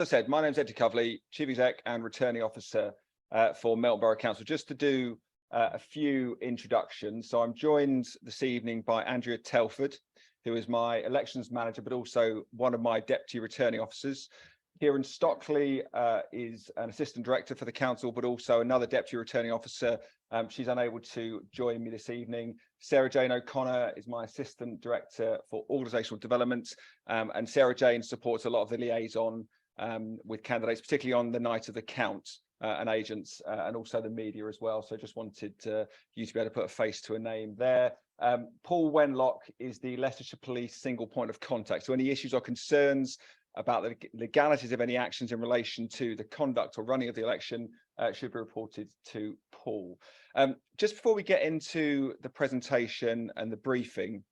As I said, my name's Eddie Covley, Chief Exec and Returning Officer for Melton Borough Council. Just to do a few introductions. So I'm joined this evening by Andrea Telford, who is my elections manager, but also one of my deputy returning officers. Kieran Stockley is an assistant director for the council, but also another deputy returning officer. She's unable to join me this evening. Sarah Jane O'Connor is my assistant director for organisational development, and Sarah Jane supports a lot of the liaison with candidates, particularly on the night of the count, and agents, and also the media as well. So just wanted you to be able to put a face to a name there. Paul Wenlock is the Leicestershire Police single point of contact. So any issues or concerns about the legalities of any actions in relation to the conduct or running of the election should be reported to Paul. Just before we get into the presentation and the briefing,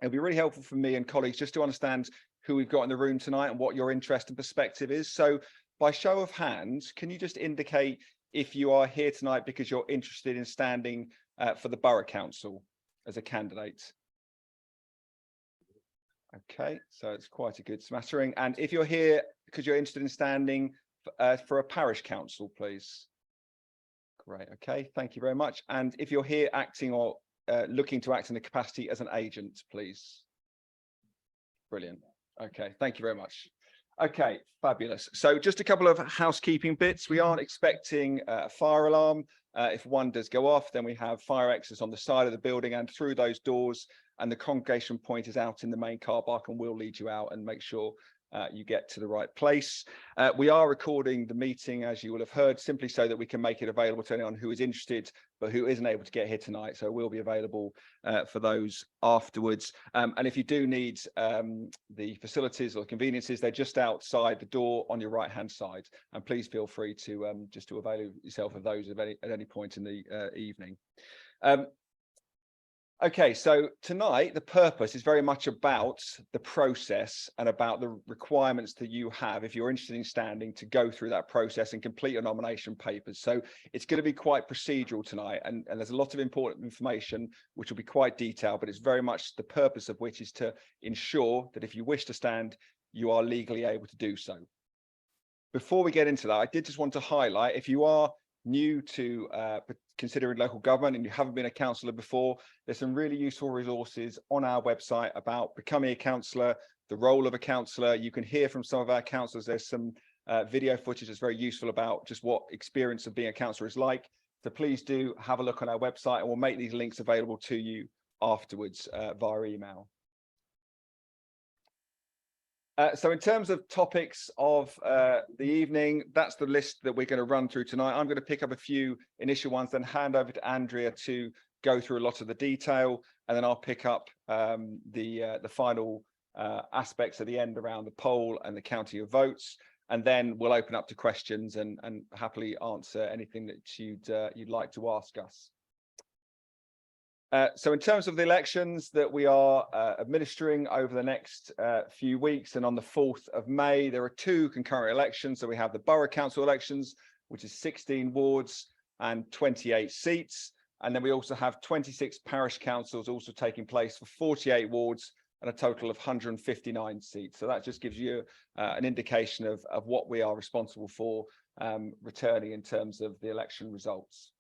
it'll be really helpful for me and colleagues just to understand who we've got in the room tonight and what your interest and perspective is. So by show of hands, can you just indicate if you are here tonight because you're interested in standing for the Borough Council as a candidate? Okay, so it's quite a good smattering. And if you're here because you're interested in standing for a parish council, please. Great, okay, thank you very much. And if you're here acting or looking to act in the capacity as an agent, please. Brilliant. Okay, thank you very much. Okay, fabulous. So just a couple of housekeeping bits. We aren't expecting a fire alarm. If one does go off, then we have fire exits on the side of the building and through those doors, and the congregation point is out in the main car park, and we'll lead you out and make sure you get to the right place. We are recording the meeting, as you will have heard, simply so that we can make it available to anyone who is interested but who isn't able to get here tonight. So we'll be available for those afterwards. And if you do need the facilities or conveniences, they're just outside the door on your right hand side. And please feel free to just to avail yourself of those at any point in the evening. Okay, so tonight the purpose is very much about the process and about the requirements that you have if you're interested in standing to go through that process and complete your nomination papers. So it's going to be quite procedural tonight, and there's a lot of important information which will be quite detailed, but it's very much the purpose of which is to ensure that if you wish to stand, you are legally able to do so. Before we get into that, I did just want to highlight, if you are new to considering local government and you haven't been a councillor before, there's some really useful resources on our website about becoming a councillor, the role of a councillor. You can hear from some of our councillors. There's some video footage that's very useful about just what experience of being a councillor is like. So please do have a look on our website, and we'll make these links available to you afterwards via email. So in terms of topics of the evening, that's the list that we're going to run through tonight. I'm going to pick up a few initial ones, then hand over to Andrea to go through a lot of the detail, and then I'll pick up the final aspects at the end around the poll and the counting of votes, and then we'll open up to questions and happily answer anything that you'd like to ask us. So in terms of the elections that we are administering over the next few weeks, and on the 4th of May, there are two concurrent elections. So we have the Borough Council elections, which is 16 wards and 28 seats. And then we also have 26 parish councils also taking place for 48 wards and a total of 159 seats. So that just gives you an indication of what we are responsible for returning in terms of the election results.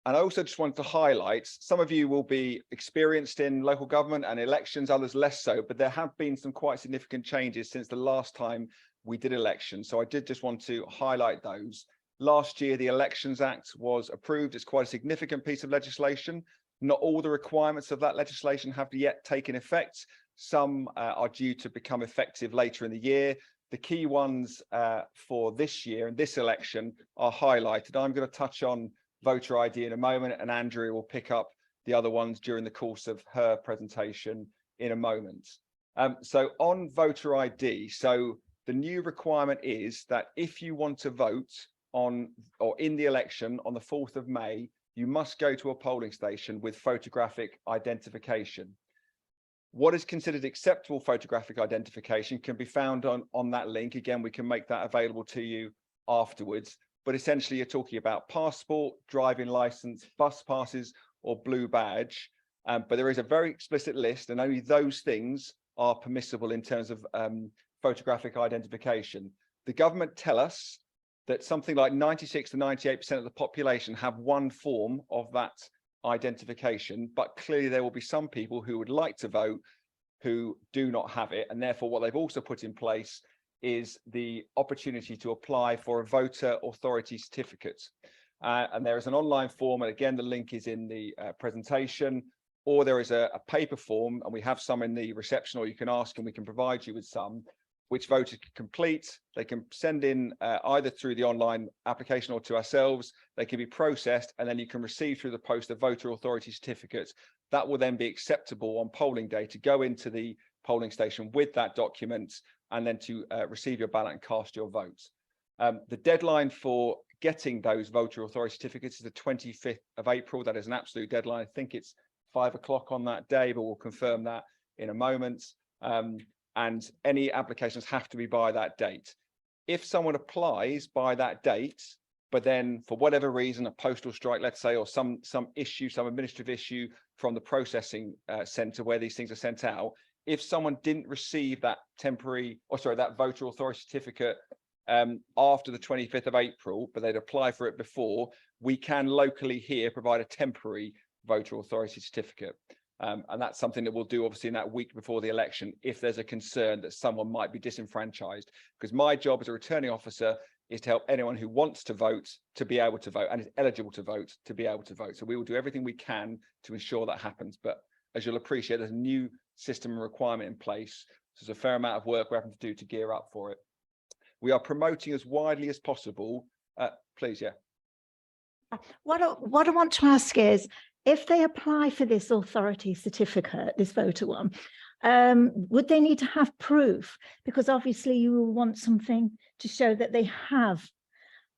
And I also just wanted to highlight, some of you will be experienced in local government and elections, others less so, but there have been some quite significant changes since the last time we did elections. So I did just want to highlight those. Last year, the Elections Act was approved. It's quite a significant piece of legislation. Not all the requirements of that legislation have yet taken effect. Some are due to become effective later in the year. The key ones for this year and this election are highlighted. I'm going to touch on voter ID in a moment, and Andrea will pick up the other ones during the course of her presentation in a moment. So on voter ID, so the new requirement is that if you want to vote on or in the election on the 4th of May, you must go to a polling station with photographic identification. What is considered acceptable photographic identification can be found on that link. Again, we can make that available to you afterwards. But essentially, you're talking about passport, driving license, bus passes, or blue badge. But there is a very explicit list, and only those things are permissible in terms of photographic identification. The government tell us that something like 96 to 98% of the population have one form of that identification, but clearly there will be some people who would like to vote who do not have it. And therefore, what they've also put in place is the opportunity to apply for a voter authority certificate. And there is an online form, and again, the link is in the presentation, or there is a paper form, and we have some in the reception, or you can ask and we can provide you with some, which voters can complete. They can send in either through the online application or to ourselves. They can be processed, and then you can receive through the post a voter authority certificate. That will then be acceptable on polling day to go into the polling station with that document, and then to receive your ballot and cast your vote. The deadline for getting those voter authority certificates is the 25th of April. That is an absolute deadline. I think it's 5 o'clock on that day, but we'll confirm that in a moment. And any applications have to be by that date. If someone applies by that date, but then for whatever reason, a postal strike, let's say, or some issue, some administrative issue from the processing centre where these things are sent out, if someone didn't receive that that voter authority certificate after the 25th of April, but they'd apply for it before, we can locally here provide a temporary voter authority certificate. And that's something that we'll do obviously in that week before the election if there's a concern that someone might be disenfranchised, because my job as a returning officer is to help anyone who wants to vote to be able to vote and is eligible to vote to be able to vote. So we will do everything we can to ensure that happens. But as you'll appreciate, there's a new system and requirement in place. So there's a fair amount of work we're having to do to gear up for it. We are promoting as widely as possible. Please, yeah. What I want to ask is, if they apply for this authority certificate, this voter one, would they need to have proof? Because obviously you will want something to show that they have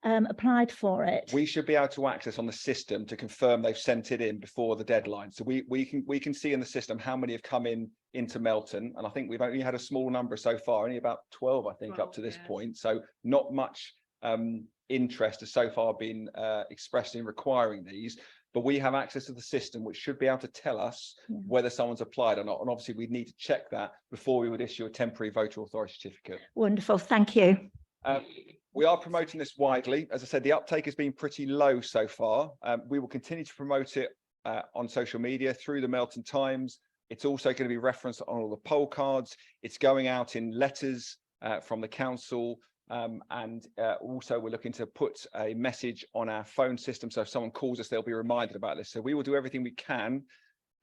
applied for it. We should be able to access on the system to confirm they've sent it in before the deadline. So we can see in the system how many have come into Melton, and I think we've only had a small number so far, only about 12, I think, up to this point. So not much interest has so far been expressed in requiring these. But we have access to the system, which should be able to tell us whether someone's applied or not. And obviously, we'd need to check that before we would issue a temporary voter authority certificate. Wonderful, thank you. We are promoting this widely. As I said, the uptake has been pretty low so far. We will continue to promote it on social media through the Melton Times. It's also going to be referenced on all the poll cards. It's going out in letters from the council. And also we're looking to put a message on our phone system, so if someone calls us, they'll be reminded about this. So we will do everything we can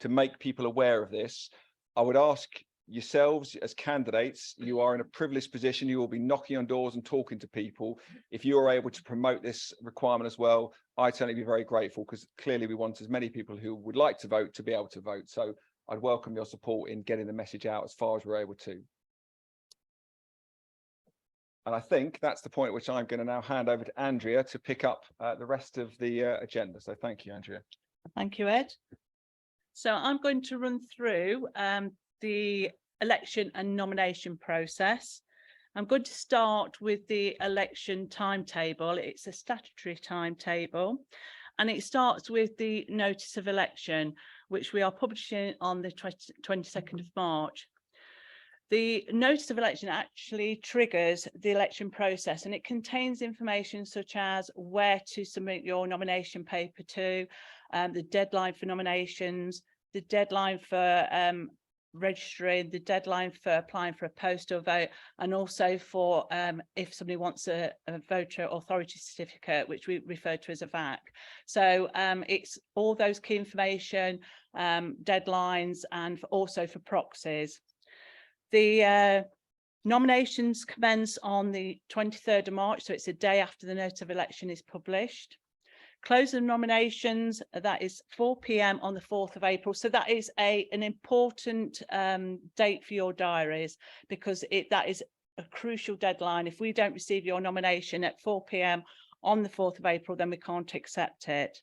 to make people aware of this. I would ask yourselves as candidates, you are in a privileged position. You will be knocking on doors and talking to people. If you are able to promote this requirement as well, I'd certainly be very grateful, because clearly we want as many people who would like to vote to be able to vote. So I'd welcome your support in getting the message out as far as we're able to. And I think that's the point at which I'm going to now hand over to Andrea to pick up the rest of the agenda. So thank you, Andrea. Thank you, Ed. So I'm going to run through the election and nomination process. I'm going to start with the election timetable. It's a statutory timetable, and it starts with the notice of election, which we are publishing on the 22nd of March. The notice of election actually triggers the election process, and it contains information such as where to submit your nomination paper to, the deadline for nominations, the deadline for registering, the deadline for applying for a postal vote, and also for if somebody wants a voter authority certificate, which we refer to as a VAC. So it's all those key information, deadlines, and also for proxies. The nominations commence on the 23rd of March, so it's a day after the notice of election is published. Close of nominations, that is 4 p.m. on the 4th of April. So that is an important date for your diaries, because that is a crucial deadline. If we don't receive your nomination at 4 p.m. on the 4th of April, then we can't accept it.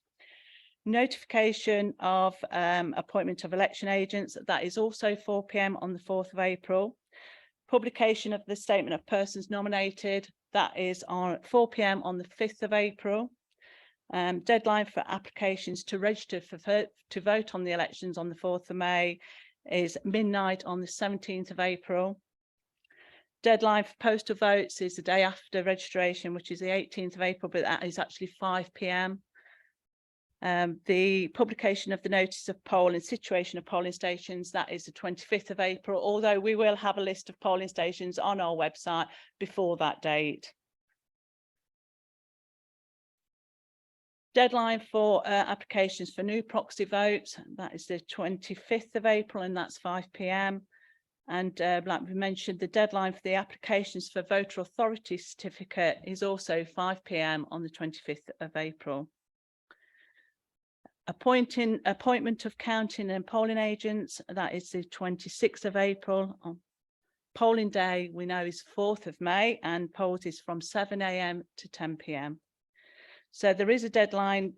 Notification of appointment of election agents, that is also 4 p.m. on the 4th of April. Publication of the statement of persons nominated, that is on 4 p.m. on the 5th of April. Deadline for applications to register to vote on the elections on the 4th of May is midnight on the 17th of April. Deadline for postal votes is the day after registration, which is the 18th of April, but that is actually 5 p.m. The publication of the notice of poll and situation of polling stations, that is the 25th of April, although we will have a list of polling stations on our website before that date. Deadline for applications for new proxy votes, that is the 25th of April, and that's 5 p.m. And like we mentioned, the deadline for the applications for voter authority certificate is also 5 p.m. on the 25th of April. Appointment of counting and polling agents, that is the 26th of April. Polling day we know is 4th of May, and polls is from 7 a.m. to 10 p.m. So there is a deadline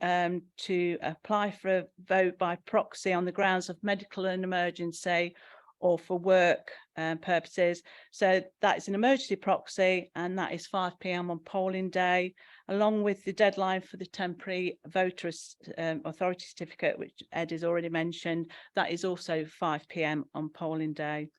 to apply for a vote by proxy on the grounds of medical and emergency or for work purposes. So that is an emergency proxy, and that is 5 p.m. on polling day, along with the deadline for the temporary voter authority certificate, which Ed has already mentioned. That is also 5 p.m. on polling day.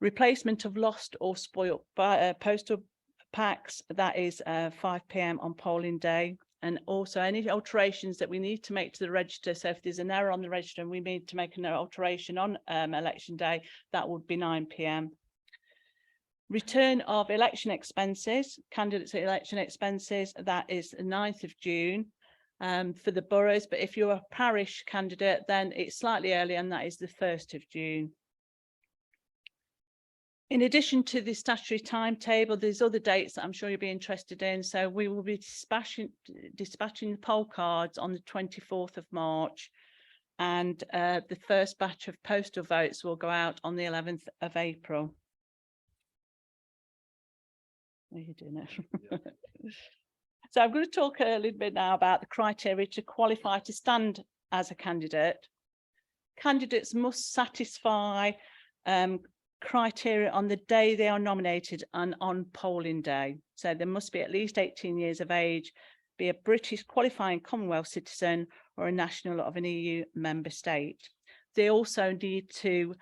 Replacement of lost or spoilt postal packs, that is 5 p.m. on polling day. And also any alterations that we need to make to the register. So if there's an error on the register and we need to make an alteration on election day, that would be 9 p.m. Return of election expenses, candidates' election expenses, that is the 9th of June for the boroughs. But if you're a parish candidate, then it's slightly earlier, and that is the 1st of June. In addition to the statutory timetable, there's other dates that I'm sure you'll be interested in. So we will be dispatching the poll cards on the 24th of March, and the first batch of postal votes will go out on the 11th of April. Are you doing it? Yeah. So I'm going to talk a little bit now about the criteria to qualify to stand as a candidate. Candidates must satisfy criteria on the day they are nominated and on polling day. So there must be at least 18 years of age, be a British qualifying Commonwealth citizen or a national of an EU member state. They also need to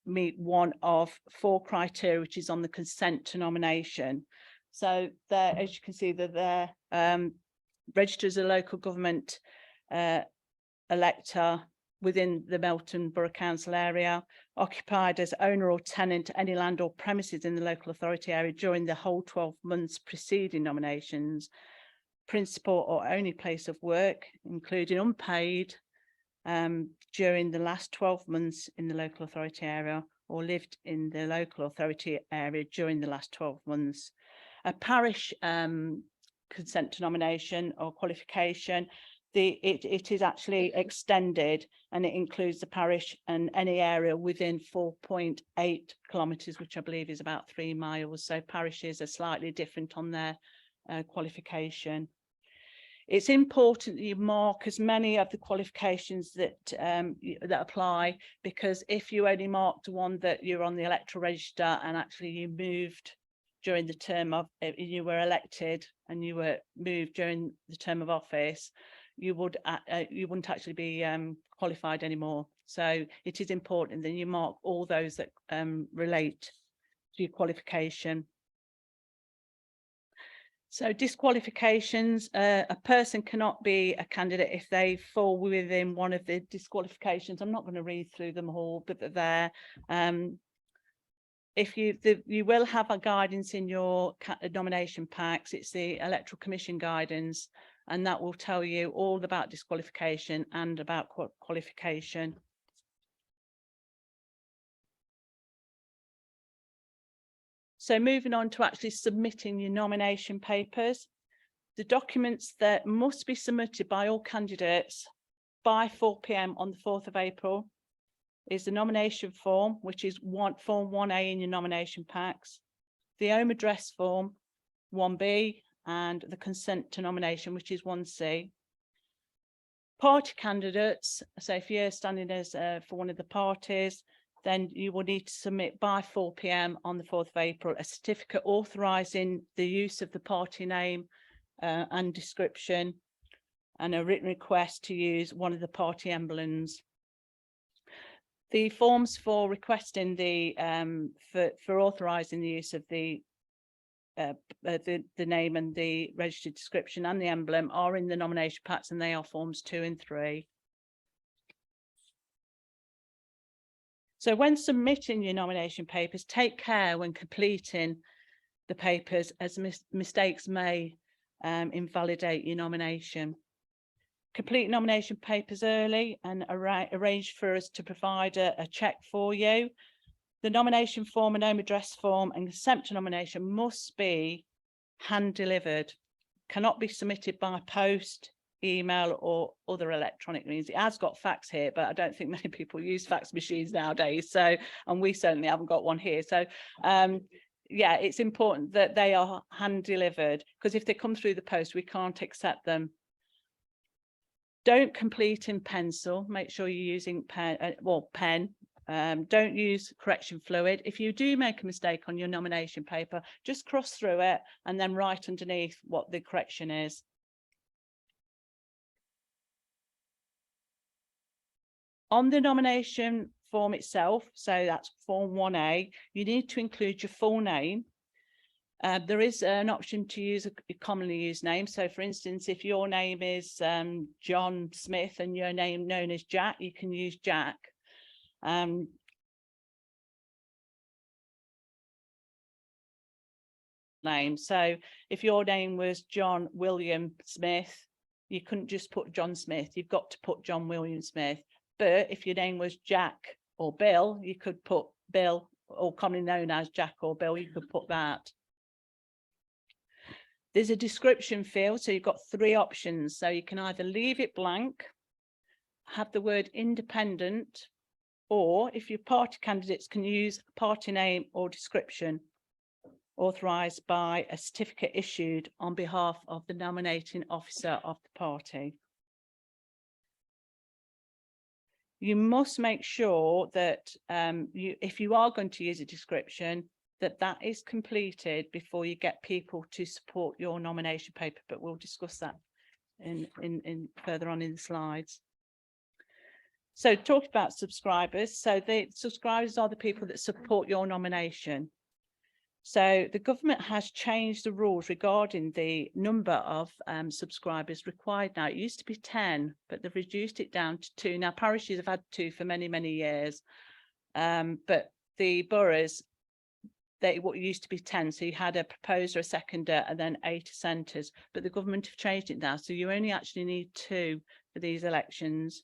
meet one of 4 criteria, which is on the consent to nomination. So there, as you can see, that they're registered as a local government elector within the Melton Borough Council area, occupied as owner or tenant any land or premises in the local authority area during the whole 12 months preceding nominations, principal or only place of work, including unpaid, during the last 12 months in the local authority area, or lived in the local authority area during the last 12 months. A parish consent to nomination or qualification, it is actually extended, and it includes the parish and any area within 4.8 kilometres, which I believe is about 3 miles. So parishes are slightly different on their qualification. It's important that you mark as many of the qualifications that that apply, because if you only marked one that you're on the electoral register and actually you moved during the term of, you were elected and you were moved during the term of office, you wouldn't actually be qualified anymore. So it is important that you mark all those that relate to your qualification. So disqualifications, a person cannot be a candidate if they fall within one of the disqualifications. I'm not going to read through them all, but they're there. If you will have a guidance in your nomination packs. It's the Electoral Commission guidance, and that will tell you all about disqualification and about qualification. So moving on to actually submitting your nomination papers, the documents that must be submitted by all candidates by 4 p.m. on the 4th of April is the nomination form, which is form 1A in your nomination packs, the home address form 1B, and the consent to nomination, which is 1C. Party candidates, so if you're standing as for one of the parties, then you will need to submit by 4 p.m. on the 4th of April a certificate authorising the use of the party name and description, and a written request to use one of the party emblems. The forms for requesting the for authorising the use of the name and the registered description and the emblem are in the nomination packs, and they are forms 2 and 3. So when submitting your nomination papers, take care when completing the papers, as mistakes may invalidate your nomination. Complete nomination papers early and arrange for us to provide a check for you. The nomination form and home address form and consent to nomination must be hand delivered, cannot be submitted by post, email or other electronic means. It has got fax here, but I don't think many people use fax machines nowadays. So, and we certainly haven't got one here. So yeah, it's important that they are hand delivered, because if they come through the post, we can't accept them. Don't complete in pencil. Make sure you're using pen. Don't use correction fluid. If you do make a mistake on your nomination paper, just cross through it and then write underneath what the correction is. On the nomination form itself, so that's form 1A, you need to include your full name. There is an option to use a commonly used name. So for instance, if your name is John Smith and your name known as Jack, you can use Jack. Name. So if your name was John William Smith, you couldn't just put John Smith, you've got to put John William Smith. But if your name was Jack or Bill, you could put Bill, or commonly known as Jack or Bill, you could put that. There's a description field, so you've got 3 options. So you can either leave it blank, have the word independent, or if your party candidates can use party name or description authorised by a certificate issued on behalf of the nominating officer of the party. You must make sure that if you are going to use a description, that is completed before you get people to support your nomination paper, but we'll discuss that in further on in the slides. So talk about subscribers. So the subscribers are the people that support your nomination. So the government has changed the rules regarding the number of subscribers required now. It used to be 10, but they've reduced it down to 2. Now parishes have had 2 for many, many years, but the boroughs, what used to be 10, so you had a proposer, a seconder, and then 8 centres, but the government have changed it now, so you only actually need 2 for these elections.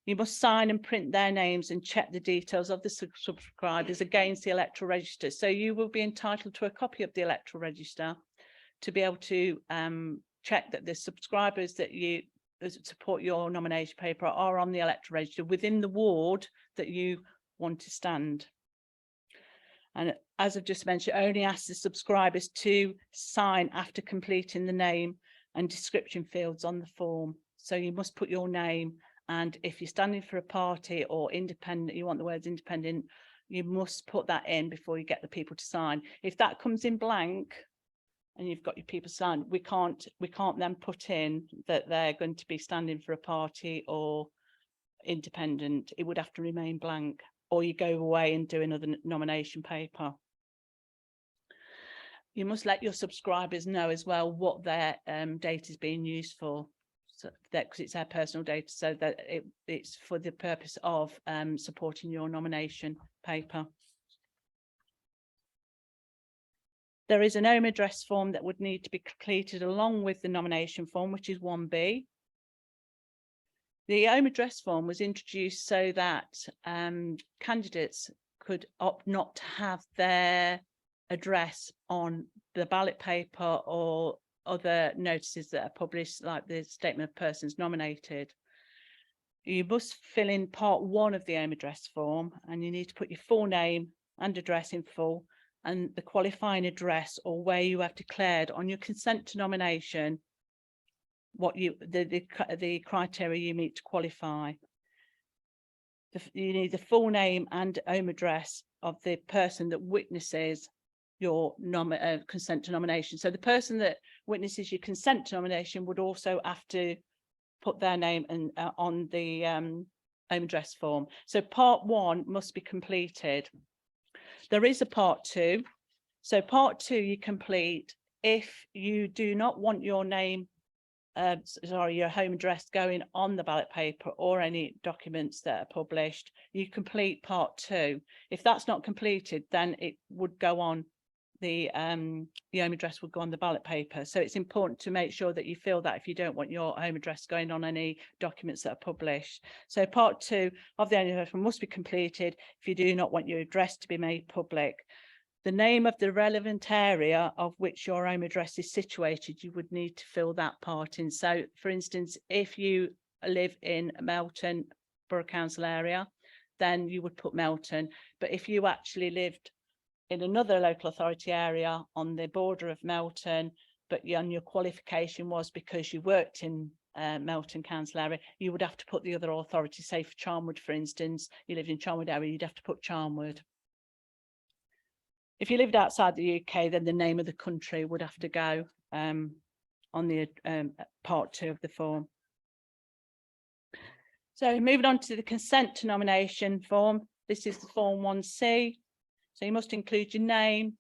You must sign and print their names and check the details of the subscribers against the electoral register. So you will be entitled to a copy of the electoral register to be able to check that the subscribers that support your nomination paper are on the electoral register within the ward that you want to stand. And as I've just mentioned, only ask the subscribers to sign after completing the name and description fields on the form. So you must put your name, and if you're standing for a party or independent, you want the words independent, you must put that in before you get the people to sign. If that comes in blank and you've got your people signed, we can't then put in that they're going to be standing for a party or independent. It would have to remain blank, or you go away and do another nomination paper. You must let your subscribers know as well what their data is being used for, so that because it's their personal data, so that it's for the purpose of supporting your nomination paper. There is an home address form that would need to be completed along with the nomination form, which is 1B. The home address form was introduced so that candidates could opt not to have their address on the ballot paper or other notices that are published, like the statement of persons nominated. You must fill in part 1 of the home address form, and you need to put your full name and address in full, and the qualifying address or where you have declared on your consent to nomination what the criteria you meet to qualify. You need the full name and home address of the person that witnesses your consent to nomination. So the person that witnesses your consent to nomination would also have to put their name and on the home address form. So part 1 must be completed. There is a part 2. So part 2 you complete if you do not want your name, your home address going on the ballot paper or any documents that are published. You complete part 2. If that's not completed, then it would go on the home address would go on the ballot paper. So it's important to make sure that you fill that if you don't want your home address going on any documents that are published. So part 2 of the home address form must be completed if you do not want your address to be made public. The name of the relevant area of which your home address is situated, you would need to fill that part in. So for instance, if you live in Melton Borough Council area, then you would put Melton. But if you actually lived in another local authority area on the border of Melton, but your qualification was because you worked in Melton Council area, you would have to put the other authority. Say for Charnwood, for instance, you lived in Charnwood area, you'd have to put Charnwood. If you lived outside the UK, then the name of the country would have to go on the part 2 of the form. So moving on to the consent to nomination form. This is the form 1C. So you must include your name,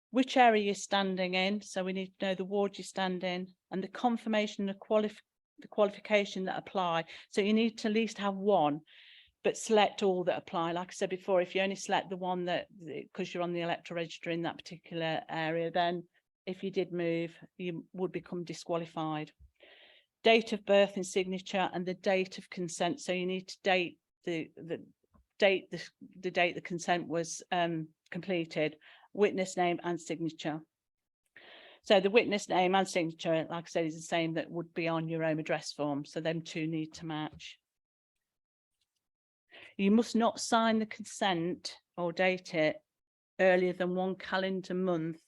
which area you're standing in. So we need to know the ward you stand in, and the confirmation of the qualification that apply. So you need to at least have one, but select all that apply. Like I said before, if you only select the one that, because you're on the electoral register in that particular area, then if you did move, you would become disqualified. Date of birth and signature, and the date of consent. So you need to date the date the consent was completed, witness name and signature. So the witness name and signature, like I said, is the same that would be on your home address form. So them two need to match. You must not sign the consent or date it earlier than 1 calendar month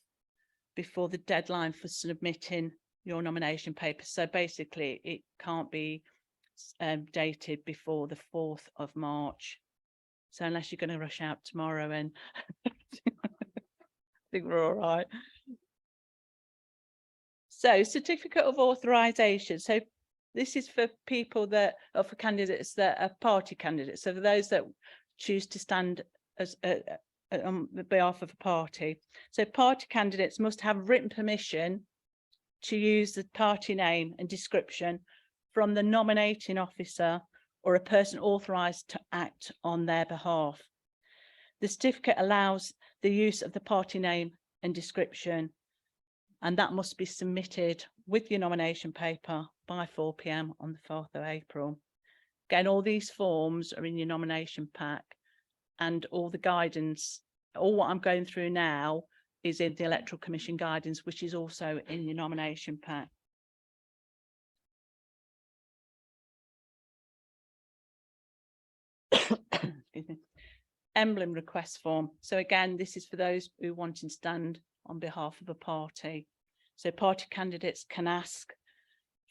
before the deadline for submitting your nomination paper. So basically it can't be dated before the 4th of March. So unless you're going to rush out tomorrow, and I think we're all right. So certificate of authorization. So this is for people that are for candidates that are party candidates. So for those that choose to stand as on behalf of a party. So party candidates must have written permission to use the party name and description from the nominating officer or a person authorised to act on their behalf. The certificate allows the use of the party name and description, and that must be submitted with your nomination paper by 4 p.m. on the 4th of April. Again, all these forms are in your nomination pack, and all the guidance, all what I'm going through now is in the Electoral Commission guidance, which is also in your nomination pack. Excuse me. Emblem request form. So again, this is for those who want to stand on behalf of a party. So party candidates can ask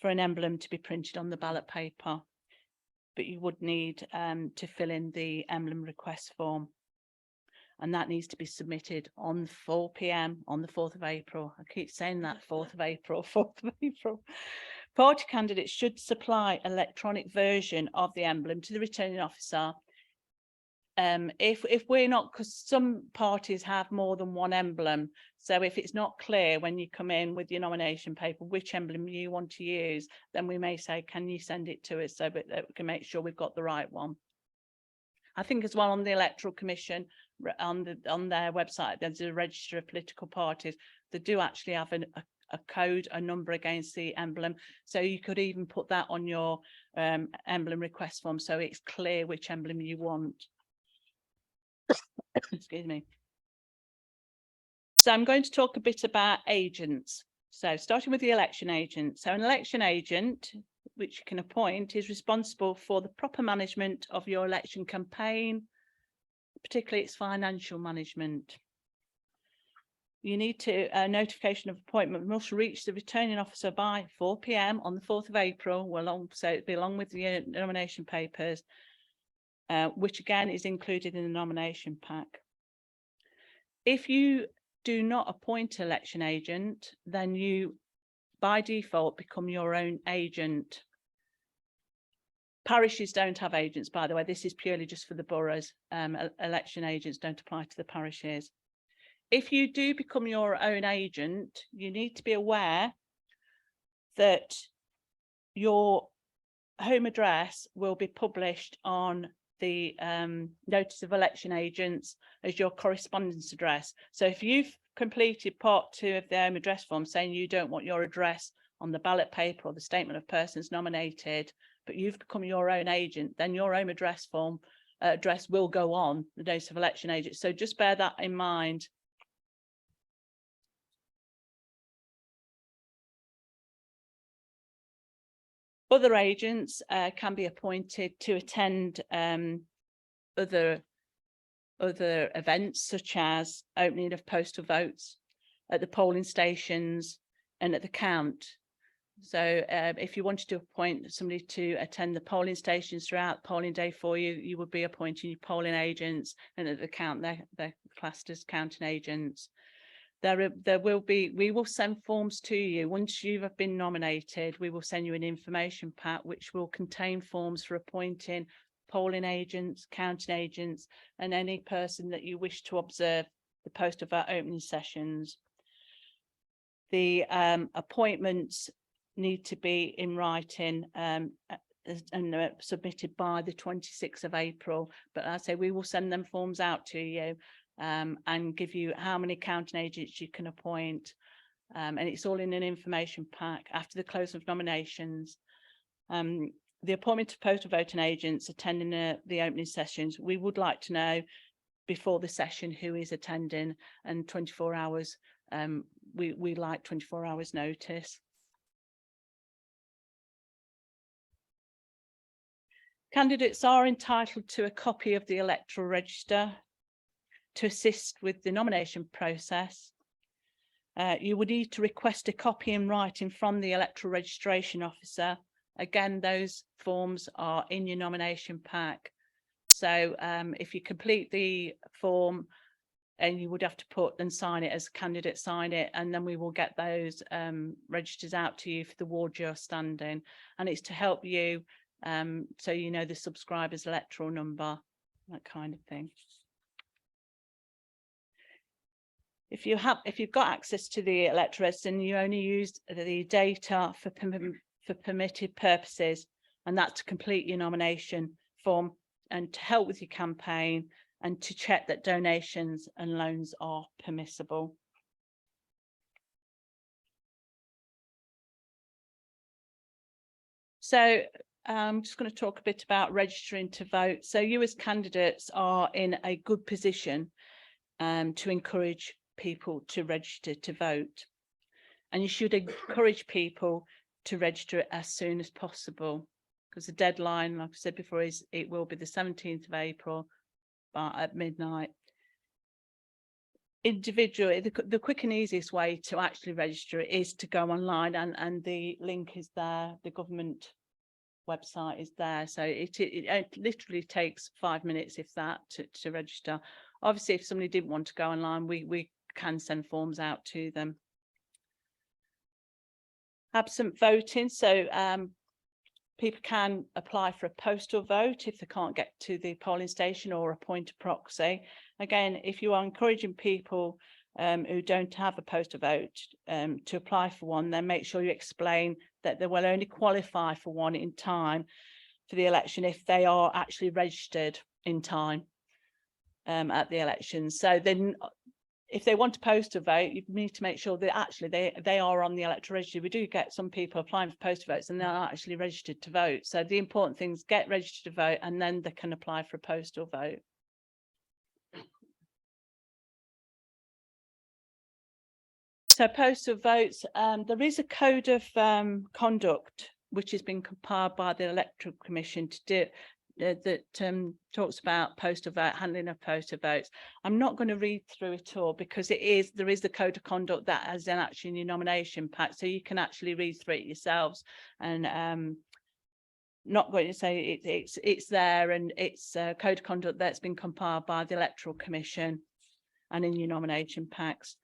for an emblem to be printed on the ballot paper, but you would need to fill in the emblem request form, and that needs to be submitted on 4 p.m. on the 4th of April. I keep saying that, 4th of April, 4th of April. Party candidates should supply electronic version of the emblem to the returning officer. If we're not, because some parties have more than one emblem, so if it's not clear when you come in with your nomination paper which emblem you want to use, then we may say, can you send it to us so that we can make sure we've got the right one. I think as well on the Electoral Commission, on their website, there's a register of political parties. They do actually have a code, a number against the emblem, so you could even put that on your emblem request form so it's clear which emblem you want. Excuse me. So I'm going to talk a bit about agents. So starting with the election agent. So an election agent, which you can appoint, is responsible for the proper management of your election campaign, particularly its financial management. You need to, notification of appointment must reach the returning officer by 4 p.m. on the 4th of April, so it'll be along with the nomination papers, which again is included in the nomination pack. If you do not appoint an election agent, then you by default become your own agent. Parishes don't have agents, by the way. This is purely just for the boroughs. Election agents don't apply to the parishes. If you do become your own agent, you need to be aware that your home address will be published on the notice of election agents as your correspondence address. So if you've completed part 2 of the home address form saying you don't want your address on the ballot paper or the statement of persons nominated, but you've become your own agent, then your home address form address will go on the notice of election agent. So just bear that in mind. Other agents can be appointed to attend other events, such as opening of postal votes at the polling stations and at the count. So if you wanted to appoint somebody to attend the polling stations throughout the polling day for you, you would be appointing your polling agents, and at the count, they're classed as counting agents. We will send forms to you. Once you have been nominated, we will send you an information pack which will contain forms for appointing polling agents, counting agents, and any person that you wish to observe the postal vote opening sessions. The appointments need to be in writing and submitted by the 26th of April. But as I say, we will send them forms out to you and give you how many counting agents you can appoint. And it's all in an information pack after the close of nominations. The appointment of postal voting agents attending the opening sessions, we would like to know before the session who is attending, and 24 hours. We like 24 hours notice. Candidates are entitled to a copy of the electoral register to assist with the nomination process. You would need to request a copy in writing from the electoral registration officer. Again, those forms are in your nomination pack. So if you complete the form, and you would have to put and sign it as a candidate, sign it, and then we will get those registers out to you for the ward you're standing. And it's to help you, so you know the subscriber's electoral number, that kind of thing. If you've got access to the electoral register and you only used the data for permitted purposes, and that's to complete your nomination form and to help with your campaign and to check that donations and loans are permissible. So I'm just going to talk a bit about registering to vote. So you as candidates are in a good position to encourage people to register to vote. And you should encourage people to register as soon as possible, because the deadline, like I said before, it will be the 17th of April at midnight. Individually, the quick and easiest way to actually register is to go online, and the link is there, the government website is there. So it literally takes 5 minutes, if that, to register. Obviously, if somebody didn't want to go online, we can send forms out to them. Absent voting, so people can apply for a postal vote if they can't get to the polling station, or appoint a proxy. Again, if you are encouraging people who don't have a postal vote to apply for one, then make sure you explain that they will only qualify for one in time for the election if they are actually registered in time at the election. So then if they want to post a vote, you need to make sure that actually they are on the electoral register. We do get some people applying for postal votes and they're not actually registered to vote. So the important thing is get registered to vote, and then they can apply for a postal vote. So postal votes, there is a code of conduct which has been compiled by the Electoral Commission to do that talks about postal vote, handling of postal votes. I'm not going to read through it all, because there is the code of conduct that has then actually in your nomination pack, so you can actually read through it yourselves. And not going to say it's there, and it's a code of conduct that's been compiled by the Electoral Commission and in your nomination packs.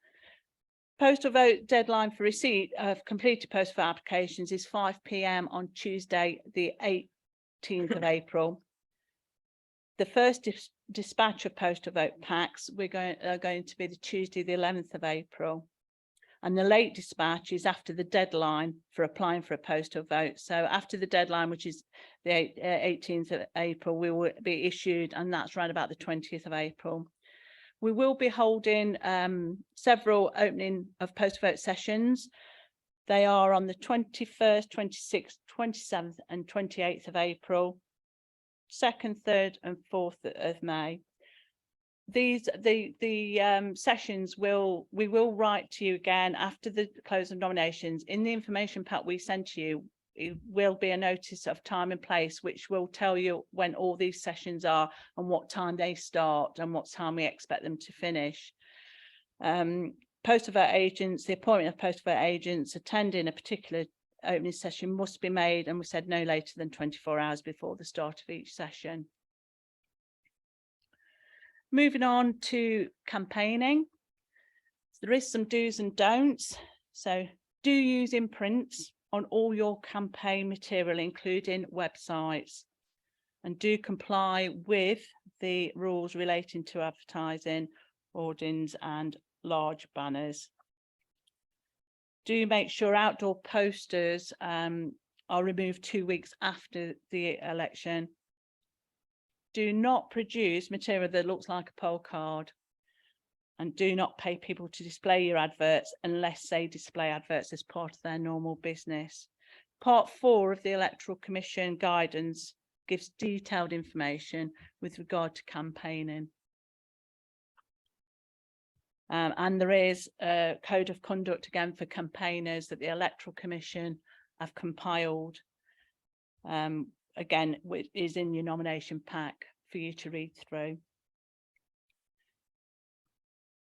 Postal vote deadline for receipt of completed postal vote applications is 5 p.m. on Tuesday, the 8th 14th of April. The first dispatch of postal vote packs are going to be the Tuesday, the 11th of April. And the late dispatch is after the deadline for applying for a postal vote. So after the deadline, which is the 18th of April, we will be issued, and that's around about the 20th of April. We will be holding several opening of postal vote sessions. They are on the 21st, 26th, 27th and 28th of April, 2nd, 3rd and 4th of May. These sessions we will write to you again after the close of nominations. In the information pack we sent to you, it will be a notice of time and place which will tell you when all these sessions are and what time they start and what time we expect them to finish. Postal vote agents, the appointment of postal vote agents attending a particular opening session must be made, and we said no later than 24 hours before the start of each session. Moving on to campaigning, there is some do's and don'ts. So do use imprints on all your campaign material, including websites, and do comply with the rules relating to advertising, hoardings and large banners. Do make sure outdoor posters are removed 2 weeks after the election. Do not produce material that looks like a poll card, and do not pay people to display your adverts unless they display adverts as part of their normal business. Part 4 of the Electoral Commission guidance gives detailed information with regard to campaigning. And there is a code of conduct again for campaigners that the Electoral Commission have compiled. Again, which is in your nomination pack for you to read through.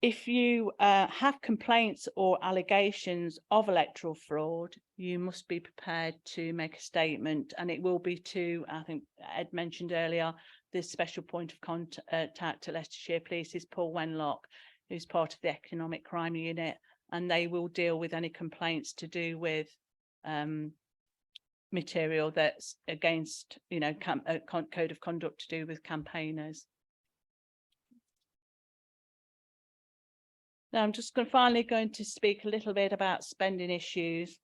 If you have complaints or allegations of electoral fraud, you must be prepared to make a statement, and it will be to, I think Ed mentioned earlier, the special point of contact at Leicestershire Police is Paul Wenlock, who's part of the Economic Crime Unit, and they will deal with any complaints to do with material that's against, code of conduct to do with campaigners. Now I'm just finally going to speak a little bit about spending issues.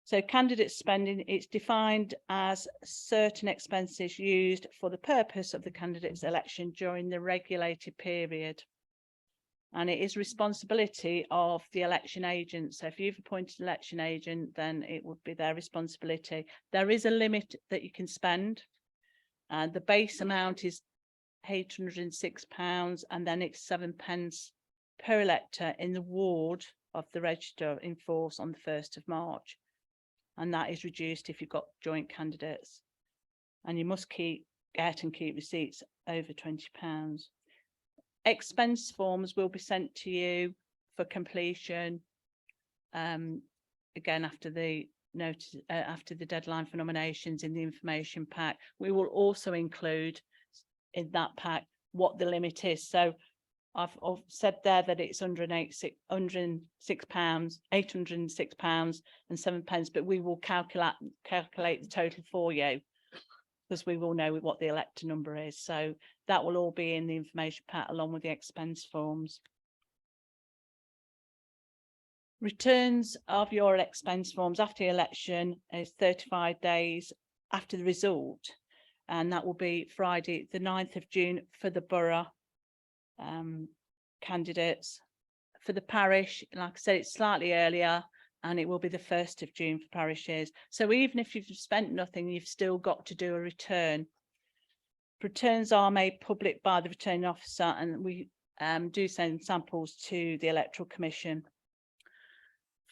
So candidate spending, it's defined as certain expenses used for the purpose of the candidate's election during the regulated period. And it is responsibility of the election agent. So if you've appointed an election agent, then it would be their responsibility. There is a limit that you can spend, and the base amount is £806, and then it's 7 pence per elector in the ward of the register in force on the 1st of March. And that is reduced if you've got joint candidates. And you must get and keep receipts over £20. Expense forms will be sent to you for completion again after the notice, after the deadline for nominations in the information pack. We will also include in that pack what the limit is. So I've said there that it's £806 and 7 pence, but we will calculate the total for you, because we will know what the elector number is. So that will all be in the information pack along with the expense forms. Returns of your expense forms after the election is 35 days after the result, and that will be Friday the 9th of June for the borough candidates. For the parish, like I said, it's slightly earlier, and it will be the 1st of June for parishes. So even if you've spent nothing, you've still got to do a return. Returns are made public by the returning officer, and we do send samples to the Electoral Commission.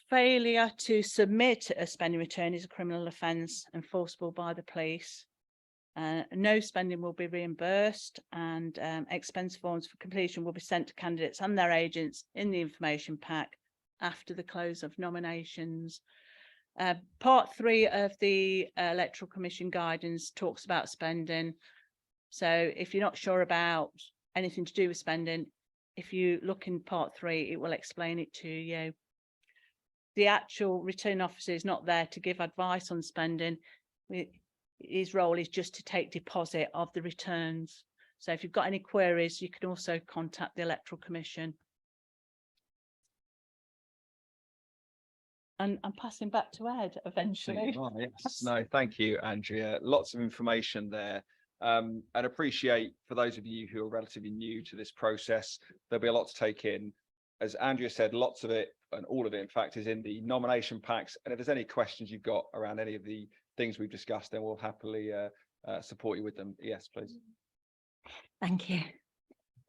Failure to submit a spending return is a criminal offence enforceable by the police. No spending will be reimbursed, and expense forms for completion will be sent to candidates and their agents in the information pack after the close of nominations. Part 3 of the Electoral Commission guidance talks about spending. So if you're not sure about anything to do with spending, if you look in part 3, it will explain it to you. The actual return officer is not there to give advice on spending. his role is just to take deposit of the returns. So if you've got any queries, you can also contact the Electoral Commission. And I'm passing back to Ed eventually. Oh, yes. No, thank you, Andrea. Lots of information there. And appreciate for those of you who are relatively new to this process, there'll be a lot to take in. As Andrea said, lots of it, and all of it, in fact, is in the nomination packs. And if there's any questions you've got around any of the things we've discussed, then we'll happily support you with them. Yes, please. Thank you.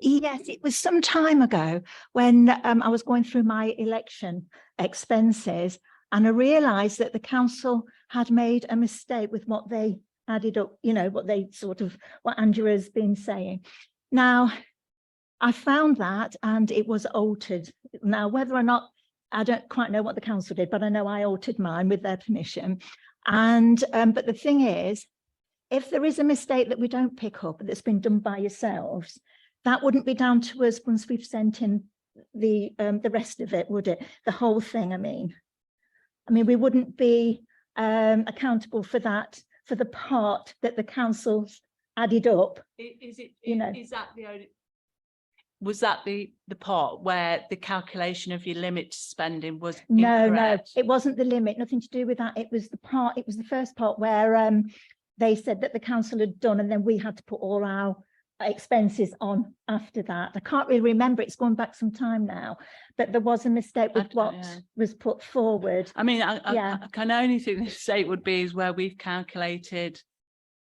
Yes, it was some time ago when I was going through my election expenses, and I realised that the council had made a mistake with what they added up, you know, what Andrea's been saying. Now, I found that and it was altered. Now, whether or not, I don't quite know what the council did, but I know I altered mine with their permission. And but the thing is, if there is a mistake that we don't pick up that's been done by yourselves, that wouldn't be down to us once we've sent in the rest of it, would it? The whole thing, I mean, we wouldn't be accountable for that, for the part that the council's added up. Is that the only, was that the part where the calculation of your limit spending was incorrect? No, it wasn't the limit, nothing to do with that. It was the first part where they said that the council had done, and then we had to put all our expenses on after that. I can't really remember, it's gone back some time now, but there was a mistake with what was put forward. I can only think the mistake would be is where we've calculated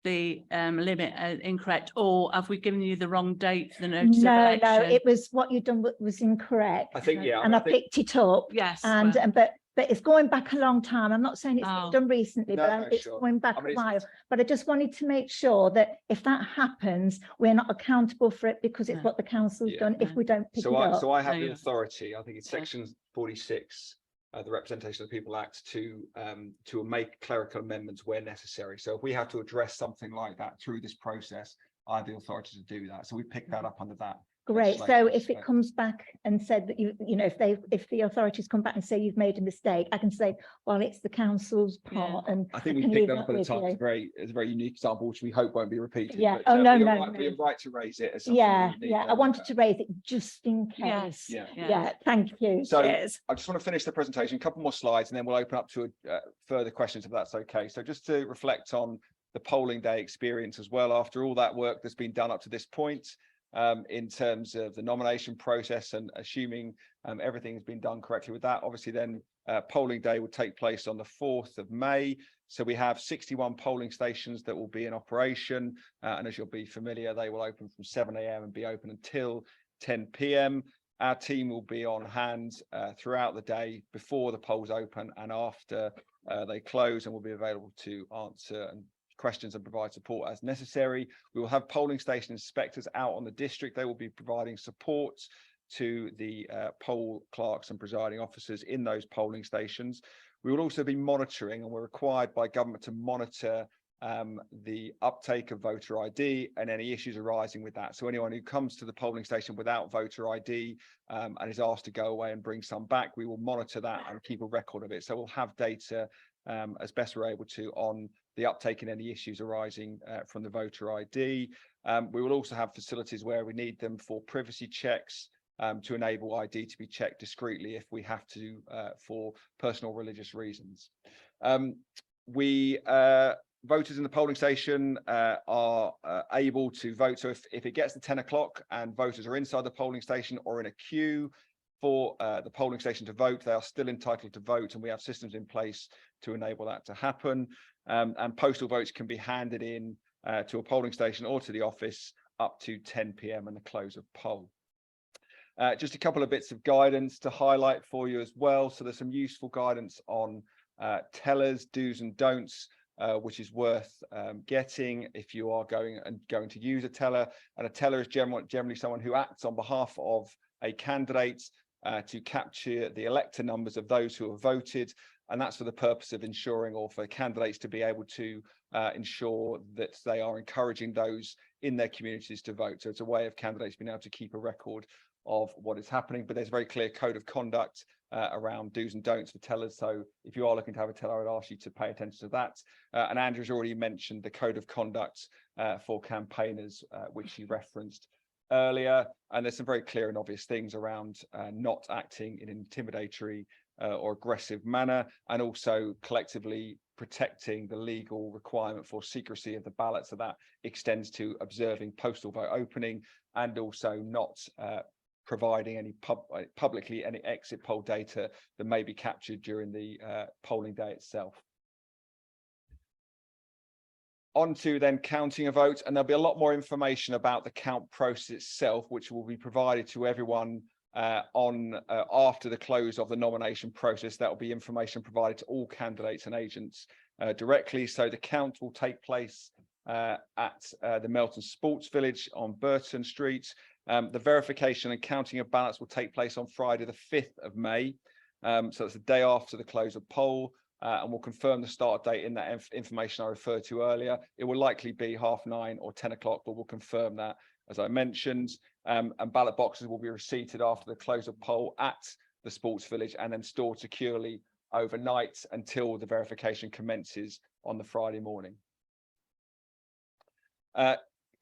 the limit incorrect, or have we given you the wrong date for the notice of election? No, it was what you'd done was incorrect. I think, yeah. And I picked it up. Yes. And but it's going back a long time. I'm not saying it's been done recently, but it's sure. going back a while. But I just wanted to make sure that if that happens, we're not accountable for it because it's what the council's done if we don't pick it up. So I have the authority, I think it's section 46, the Representation of the People Act, to make clerical amendments where necessary. So if we have to address something like that through this process, I have the authority to do that. So we pick that up under that. Great. So if it comes back and said that you know, if the authorities come back and say you've made a mistake, I can say, well, it's the council's part. And I think we picked that up at the time. It's a very unique example, which we hope won't be repeated. Yeah. But, no. We have right to raise it. As yeah. I wanted to raise it just in case. Yes. Yeah. Thank you. So Cheers. I just want to finish the presentation, a couple more slides, and then we'll open up to further questions if that's okay. So just to reflect on the polling day experience as well, after all that work that's been done up to this point. In terms of the nomination process, and assuming everything has been done correctly with that, obviously then polling day will take place on the 4th of May. So we have 61 polling stations that will be in operation, and as you'll be familiar, they will open from 7 AM and be open until 10 PM. Our team will be on hand throughout the day, before the polls open and after they close, and will be available to answer questions and provide support as necessary. We will have polling station inspectors out on the district. They will be providing support to the poll clerks and presiding officers in those polling stations. We will also be monitoring, and we're required by government to monitor the uptake of voter ID and any issues arising with that. So anyone who comes to the polling station without voter ID and is asked to go away and bring some back, we will monitor that and keep a record of it. So we'll have data as best we're able to on the uptake and any issues arising from the voter ID. We will also have facilities where we need them for privacy checks to enable ID to be checked discreetly if we have to for personal or religious reasons. Voters in the polling station are able to vote. So if it gets to 10 o'clock and voters are inside the polling station or in a queue for the polling station to vote, they are still entitled to vote, and we have systems in place to enable that to happen. And postal votes can be handed in to a polling station or to the office up to 10 PM and the close of poll. Just a couple of bits of guidance to highlight for you as well. So there's some useful guidance on tellers, do's and don'ts, which is worth getting if you are going to use a teller. And a teller is generally someone who acts on behalf of a candidate to capture the elector numbers of those who have voted. And that's for the purpose of ensuring, or for candidates to be able to ensure that they are encouraging those in their communities to vote. So it's a way of candidates being able to keep a record of what is happening, but there's a very clear code of conduct around do's and don'ts for tellers. So if you are looking to have a teller, I'd ask you to pay attention to that. And Andrew's already mentioned the code of conduct for campaigners, which he referenced earlier. And there's some very clear and obvious things around not acting in an intimidatory or aggressive manner, and also collectively protecting the legal requirement for secrecy of the ballot. So that extends to observing postal vote opening, and also not providing any publicly any exit poll data that may be captured during the polling day itself. On to then counting a vote, and there'll be a lot more information about the count process itself, which will be provided to everyone after the close of the nomination process. That will be information provided to all candidates and agents directly. So the count will take place at the Melton Sports Village on Burton Street. The verification and counting of ballots will take place on Friday, the 5th of May. So it's the day after the close of poll. And we'll confirm the start date in that information I referred to earlier. It will likely be 9:30 or 10 o'clock, but we'll confirm that, as I mentioned. And ballot boxes will be receipted after the close of poll at the Sports Village, and then stored securely overnight until the verification commences on the Friday morning.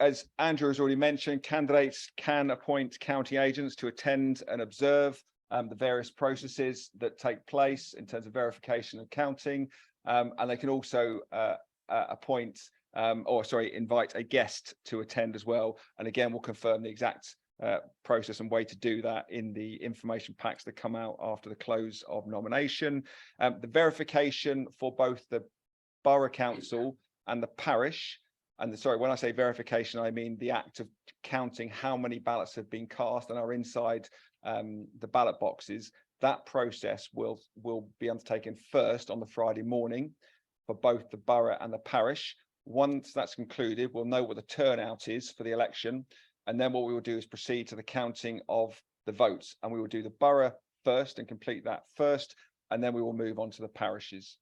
As Andrew has already mentioned, candidates can appoint county agents to attend and observe the various processes that take place in terms of verification and counting, and they can also invite a guest to attend as well. And again, we'll confirm the exact process and way to do that in the information packs that come out after the close of nomination. The verification for both the borough council and the parish, and when I say verification, I mean the act of counting how many ballots have been cast and are inside the ballot boxes. That process will be undertaken first on the Friday morning for both the borough and the parish. Once that's concluded, we'll know what the turnout is for the election, and then what we will do is proceed to the counting of the votes, and we will do the borough first and complete that first, and then we will move on to the parishes.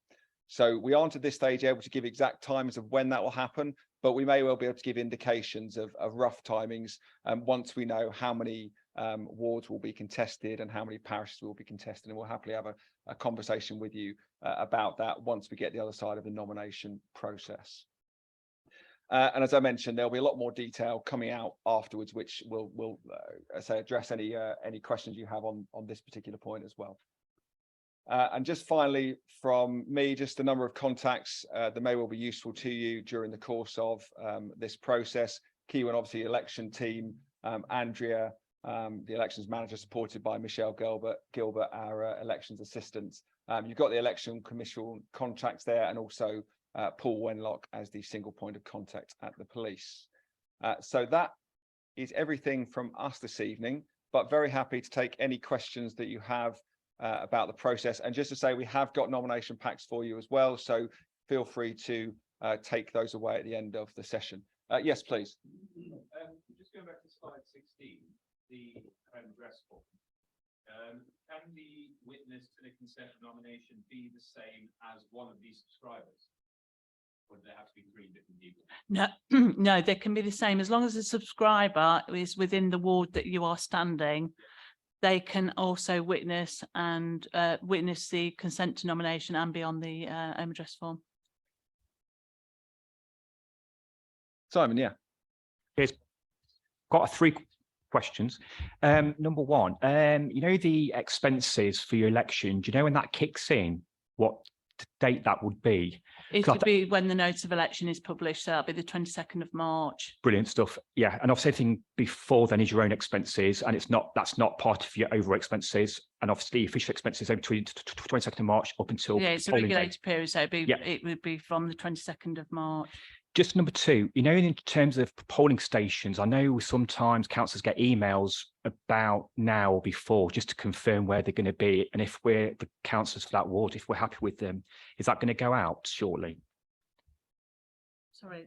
So we aren't at this stage able to give exact times of when that will happen, but we may well be able to give indications of rough timings once we know how many wards will be contested and how many parishes will be contested, and we'll happily have a conversation with you about that once we get the other side of the nomination process. And as I mentioned, there'll be a lot more detail coming out afterwards, which will address any questions you have on this particular point as well. And just finally from me, just a number of contacts that may well be useful to you during the course of this process. Key one, obviously, election team, Andrea, the elections manager, supported by Michelle Gilbert, our elections assistant. You've got the election commission contacts there, and also Paul Wenlock as the single point of contact at the police. So that is everything from us this evening, but very happy to take any questions that you have about the process. And just to say, we have got nomination packs for you as well, so feel free to take those away at the end of the session. Yes, please. Just going back to slide 16, the home address form. Can the witness to the consent nomination be the same as one of these subscribers? Or do there have to be 3 different people? No, no, they can be the same as long as the subscriber is within the ward that you are standing. They can also witness the consent to nomination and be on the home address form. Simon, yeah. Here's got 3 questions. Number 1, you know the expenses for your election, do you know when that kicks in, what date that would be? It would be when the notice of election is published, so that'll be the 22nd of March. Brilliant stuff. Yeah, and obviously everything before then is your own expenses, and that's not part of your overall expenses, and obviously official expenses are between 22nd of March up until it's a regulated period, so it would be from the 22nd of March. Just number 2, you know, in terms of polling stations, I know sometimes councillors get emails about now or before just to confirm where they're going to be, and if we're the councillors for that ward, if we're happy with them, is that going to go out shortly? Sorry,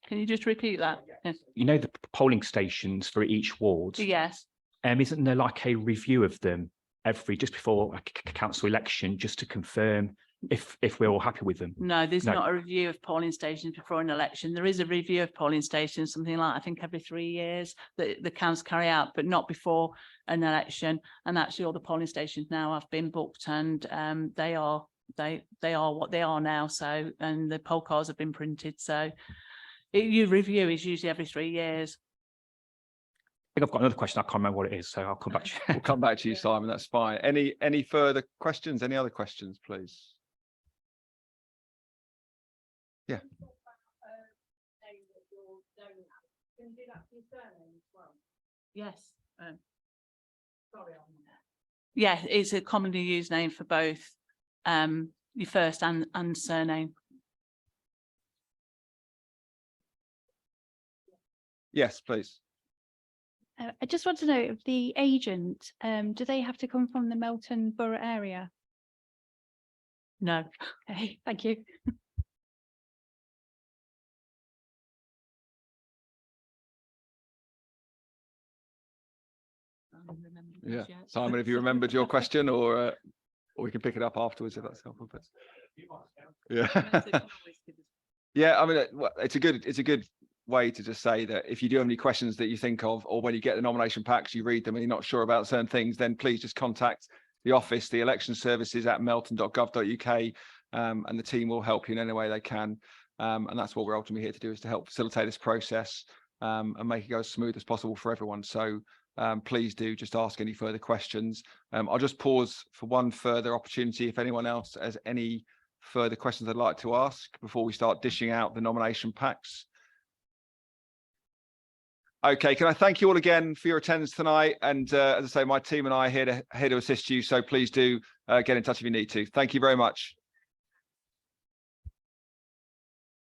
can you just repeat that? Yes. You know the polling stations for each ward? Yes. Isn't there like a review of them just before a council election, just to confirm if we're all happy with them? No, there's not a review of polling stations before an election. There is a review of polling stations, something like I think every 3 years that the council carry out, but not before an election, and actually all the polling stations now have been booked, and they are what they are now. So, and the poll cards have been printed. So your review is usually every 3 years. I think I've got another question. I can't remember what it is, so I'll come back to you. We'll come back to you, Simon. That's fine. Any further questions? Any other questions, please? Yeah. Yes. Yeah, it's a commonly used name for both your first and surname. Yes, please. I just want to know if the agent, do they have to come from the Melton Borough area? No. Okay, thank you. Yeah, Simon, have you remembered your question, or we can pick it up afterwards if that's helpful. But yeah, yeah. I mean, well, it's a good way to just say that if you do have any questions that you think of, or when you get the nomination packs, you read them and you're not sure about certain things, then please just contact the office, the election services at melton.gov.uk, and the team will help you in any way they can. And that's what we're ultimately here to do, is to help facilitate this process and make it go as smooth as possible for everyone. So please do just ask any further questions. I'll just pause for one further opportunity if anyone else has any further questions they'd like to ask before we start dishing out the nomination packs. Okay, can I thank you all again for your attendance tonight? And as I say, my team and I are here to assist you. So please do get in touch if you need to. Thank you very much.